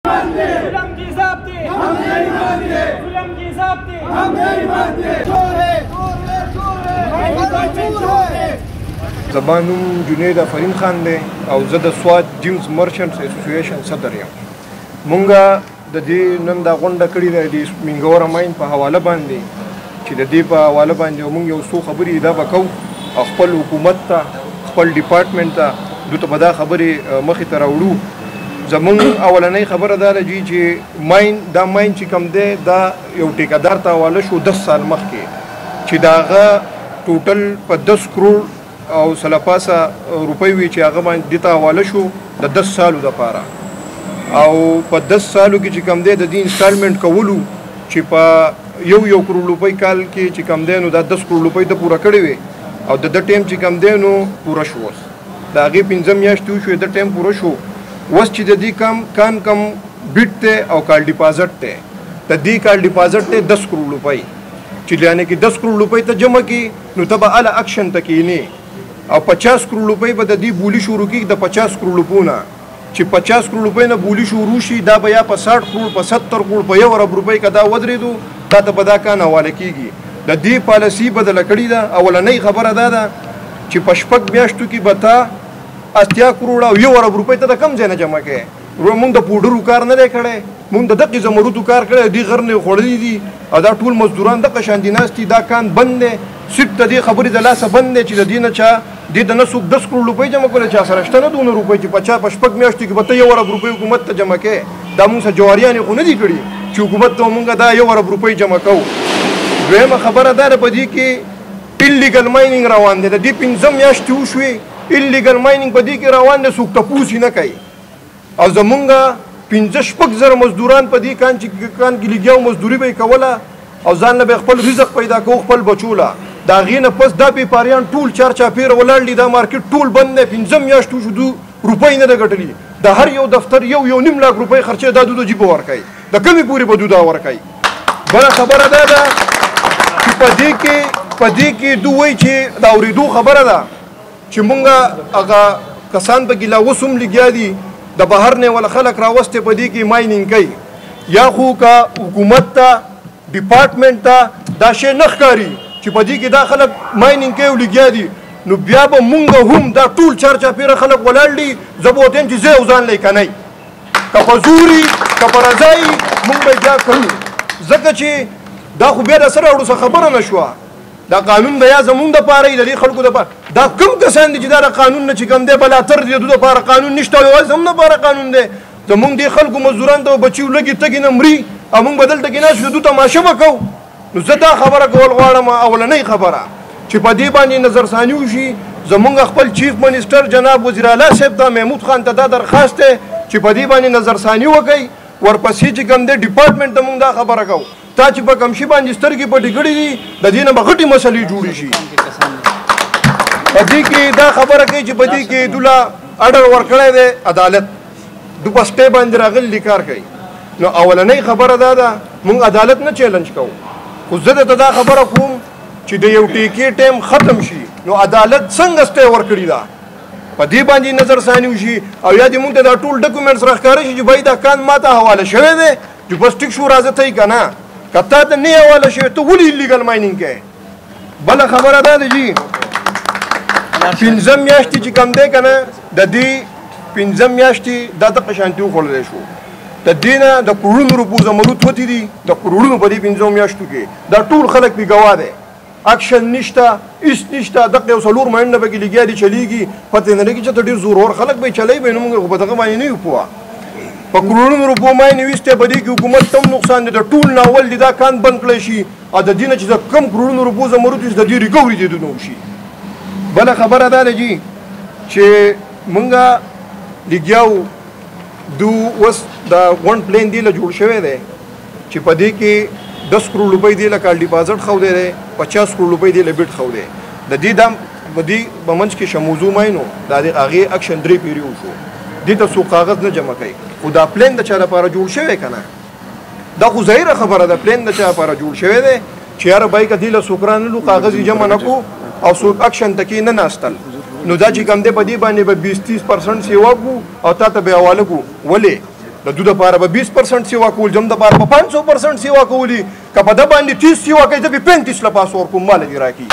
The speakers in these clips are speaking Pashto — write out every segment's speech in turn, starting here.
زما نوم جنید آفرین خان دی او زه د سوات جیمز مرچنټس اسوسییشن صدر یم. مونږه د دې نن دا غونډه کړې ده د مینګوره ماین په حواله باندې چې د دې په حواله باندې مونږ یو څو خبرې دا به کوو او خپل حکومت ته خپل ډپارټمنټ ته دوی ته به دا خبرې مخې ته راوړو. زمونږ اولنۍ خبره دا ده چې دا ماین چې کوم دی دا یو ټیکهدار ته حواله شو 10 سال مخکې چې د هغه ټوټل په 10 کروڑ او سلپاسه روپۍ وي چې هغه باندې دې ته حواله شو د 10 سالو دپاره او په 10 سالو کې چې کوم دی د دې انسټالمنټ کولو چې په یو کروڑ روپۍ کال کې چې کوم دی نو دا 10 کروڑ روپۍ ته پوره کړې وي او د ټیم چې کوم دی نو پوره شو. اوس د هغې 15 میاشتې وشوې د ټیم پوره شو. اوس چې د دې کم بیټ دی او کال ډیپازټ دی د دې کال ډیپازټ دی 10 کروڑ روپۍ چې یعنې کې 10 کروڑ روپۍ ته جمع کړي نو ته به هله اکشن ته کښېنې او 50 کروڑ روپۍ به د دې بولي شروع کېږي د 50 کروڑ روپو نه چې 50 کروڑ روپۍ نه بولي شروع شي دا به یا په 60 کروڑ په 70 کروڑ په 1 ارب روپۍ که دا ودرېدو تا ته به دا کان حواله کېږي. د دې پالیسي بدله کړې ده. اولنۍ خبره دا ده چې په 6 میاشتو کې به تا 80 کروڑ او 1 ارب روپۍ ته د کم ځای نه جمع کوې. مونږ د پوډرو کار نه دی کړی، مونږ د دقې زمرودو کار کړی، دې غر نه خوړلي دي او دا ټول مزدوران دقه شاندې ناست دي. دا کان بند دی، صرف د دې خبرې د لاسه بند دی چې د دې نه چا دې د نه څوک 10 کروڑ روپۍ جمع کړی، چا سره شته نه دونه روپۍ چې په 6 میاشتو کې به ته 1 ارب روپۍ حکومت ته جمع کوې. دا مونږ سره جواریانې خو نه دي کړي چې حکومت ته مونږ دا 1 ارب روپۍ جمع کوو. دویمه خبره دا ده په دې کې ایلیګل مایننګ روان دی. د دې 15 میاشتې وشوې ایلیګل مایننګ په دې کې روان دی، څوک تپوس یې نه کوي او زمونږ 15-16 زره مزدوران په دې کان کې لګیا او مزدوري به یې کوله او ځان له به خپل رزق پیدا کوو خپل بچو له. د هغې نه پس دا بیپاریان ټول چارچاپېره ولاړ دي، دا مارکېټ ټول بند دی. 15 میاشتو شو دو روپۍ نه ده ګټلي. د هر یو دفتر 1.5 لاک روپۍ خرچې دا دو د جیبه ورکوي. د کمې پورې به دو دا ورکوي. بله خبره دا ده چې په دې کې دو وایي چې د اورېدو خبره ده چې مونږ هغه کسان په کې لا اوس هم لګیا دي د بهر نه ول خلک راوستې په دې کې مایننګ کوي. یا خو که حکومت ته ډپارټمنټ ته دا شی نه ښکاري چې په دې کې دا خلک مایننګ کوي او لګیا دي نو بیا به مونږ هم دا ټول چارچاپېره خلک ولاړ دي. زه به ورته یم چې زه یو ځان لیکنی که په زوري که په رضایي مونږ به بیا کوو، ځکه چې دا خو بیا د سره وړو څه خبره نه شوه. دا قانون به یا زمونږ دپاره وي د دې خلکو دپاره. دا کوم کسان دي چې دا د قانون نه چې کوم دی بلاتر دي د دوی دپاره قانون نشته او یوازې زموږ دپاره قانون دی. زمونږ دې خلکو مزدوران ته بچي لږې تږي نه مري او مونږ به دلته کې ناست شو د دوی تماشه به کوو. نو زه دا خبره کول غواړم اولنۍ خبره چې په دې باندې نظرثاني وشي. زمونږ خپل چیف منسټر جناب وزیر اعلی صاحب ته محمود خان ته دا درخواست دی چې په دې باندې نظرثاني وکړي. ورپسې چې کوم دی ډپارټمنټ ته مونږ دا خبره کوو تا چې په کوم شي باندې سترګې پټې کړې دي د دې نه به غټې مسلې جوړې شي. په دې کې دا خبره کوي چې په دې کې دوله اډر ورکړی دی عدالت دو په سټې باندې راغلي کار کوي. نو اولنۍ خبره دا ده مونږ عدالت نه چیلنج کوو، خو زه درته دا خبره کوم چې د یو ټیکې ټایم ختم شي نو عدالت څنګه سټې ورکړې ده په دې باندې نظرثاني وشي او یا دې مونږ ته دا ټول ډاکومنټس راښکاره شي چې بای دا کان ما ته حواله شوی دی چې بس ټیک شو راځه ته یې که نه که تا ته نه یې حواله شوی ته ولې ایلیګل مایننګ کوې. بله خبره دا ده جي 15 میاشتې چې کوم دی که نه د دې 15 میاشتې دا دقه شانتي وخوړلی شو. د دې نه د کروړونو روپو زمرود وتې دي د کروړونو په دې 15 میاشتو کې دا ټول خلک پې ګواه دی. اکشن نشته هېڅ نشته. دقه یو 4 ماینونه پکې لګیا دي چلیږي پتې نه لګي چې ته ډېر زورور خلک به یې چلی به نو موږ خو په دغه باندې نه یو پوه. په کروڑونو روپو ماینې ویستې په دې کې حکومت ته هم نقصان دی. د ټول ناول دی دا کان بند کړی شي او د دې نه چې د کم کروڑونو روپو زمرود وي د دې ریکوري دې نه وشي. بله خبره دا ده جي چې مونږه لګیاو دو اوس دا غونډ پلین دی له جوړ شوی دی چې په دې کې 10 کروڑ روپۍ دی له کال ډیپازټ ښودی دی 50 کروڑ روپۍ دی له بیټ ښودی. د دې دا په دې په منځ کې شموزو ماینو دا د هغې اکشن 3 پیرې وشو. دې ته څوک کاغذ نه جمع کوي خو دا پلین د چا لپاره جوړ شوی که نه دا خو ظاهره خبره ده پلین د چا لپاره جوړ شوی دی چې یاره بای که دې له څوک رانلو کاغذ یې جمع نه کړو او څوک اکشن ته کې نه ناستل نو دا چې کوم دی په دې باندې به 20-30% سیوا کړو او تا ته به حواله کړو. ولې د دوی دپاره به 20% سیوا کول زم دپاره به 500% سیوا کولی که په ده باندې 30 سیوا کوي زه به 35 له پاسه ورکوم ماله دې راکړي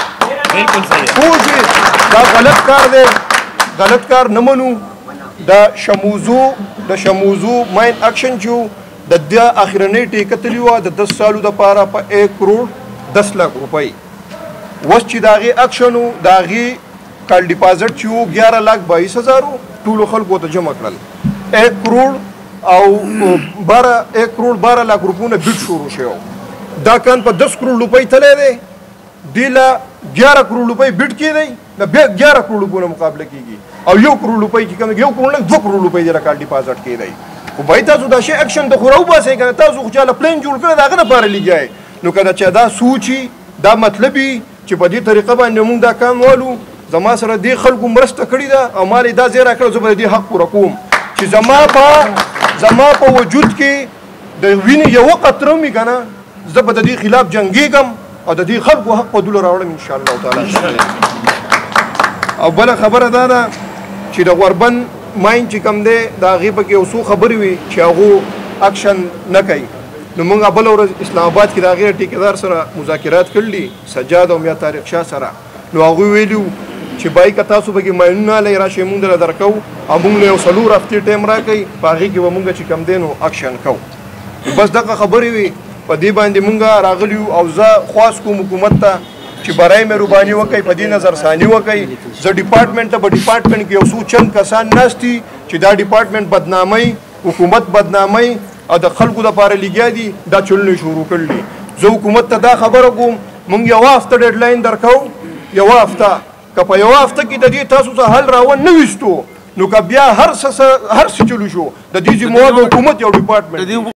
پوه شوې دا غلط کار دی غلط کار نه منو د شموزو ماین اکشن چې د ده اخرنۍ ټیکه تللې وه د 10 سالو دپاره په 1 کروڑ 10 لک روپۍ اوس چې د هغې اکشن و د هغې کال ډیپازټ چې و 11 لک 22 هزار و ټولو خلکو ته جمع کړل 1 کروڑ او 1 کروڑ 12 لک روپونه بیډ شروع شوی دا کان په 10 کروڑ روپۍ تللی دی دې له 11 کروڑ روپۍ بیډ کېدی د بیا 11 کروڑ روپونه مقابله کېږي او 1 کروڑ روپۍ چې کوم 1 کروڑ نه 2 کروڑ روپۍ دې له کال ډیپازټ کېدی خو باید تاسو دا شی اکشن د خو راوباسئ که نه تاسو خو چاله پلین جوړ کړی د هغه دپاره لګیایئ نو که دا چا دا سوچي دا مطلب وي چې په دې طریقه باندې موږ دا کام والو زما سره دې خلکو مرسته کړې ده او ما دا ځای راکړی زه به د دې حق پوره کوم چې زما په وجود کې د وینې یوه قطره وي که نه زه به د دې خلاف جنګېږم او د دې خلکو حق په دوله راوړم انشاءالله تعالی او بله خبره دا ده چې د غوربند ماین چې کوم دی د هغې پکې یو څو خبرې وي چې هغو اکشن نه کوي نو موږ بله ورځ اسلام آباد کې د هغې ټیکهدار سره مذاکرات کړلي سجاد او میا طارق شاه سره نو هغوی ویلي چې بای که تاسو پکې ماینونه هلی راشئ موږ دله درکوو او موږ له یو 4 هفتې ټایم راکوئ په هغې کې به موږ چې کوم دی نو اکشن کوو بس دغه خبرې وي په دې باندې موږ راغلي یو او زه خواست کوم حکومت ته چې برای مهرباني وکړئ په دې نظرثاني وکړئ زه ډپارټمنټ ته په ډپارټمنټ کې یو څو چند کسان ناست دي چې دا ډپارټمنټ بدنامۍ حکومت بدنامۍ او د خلکو دپاره لګیا دي دا چلونه شروع کړي زه حکومت ته دا خبره کوم موږ یوه هفته ډیډلاین درکوو یوه هفته که په یوه هفته کې د دې تاسو څه حل راون نه ویستو نو که بیا هر څه چلو شو د دې ذموار د حکومت یو ډپارټمنټ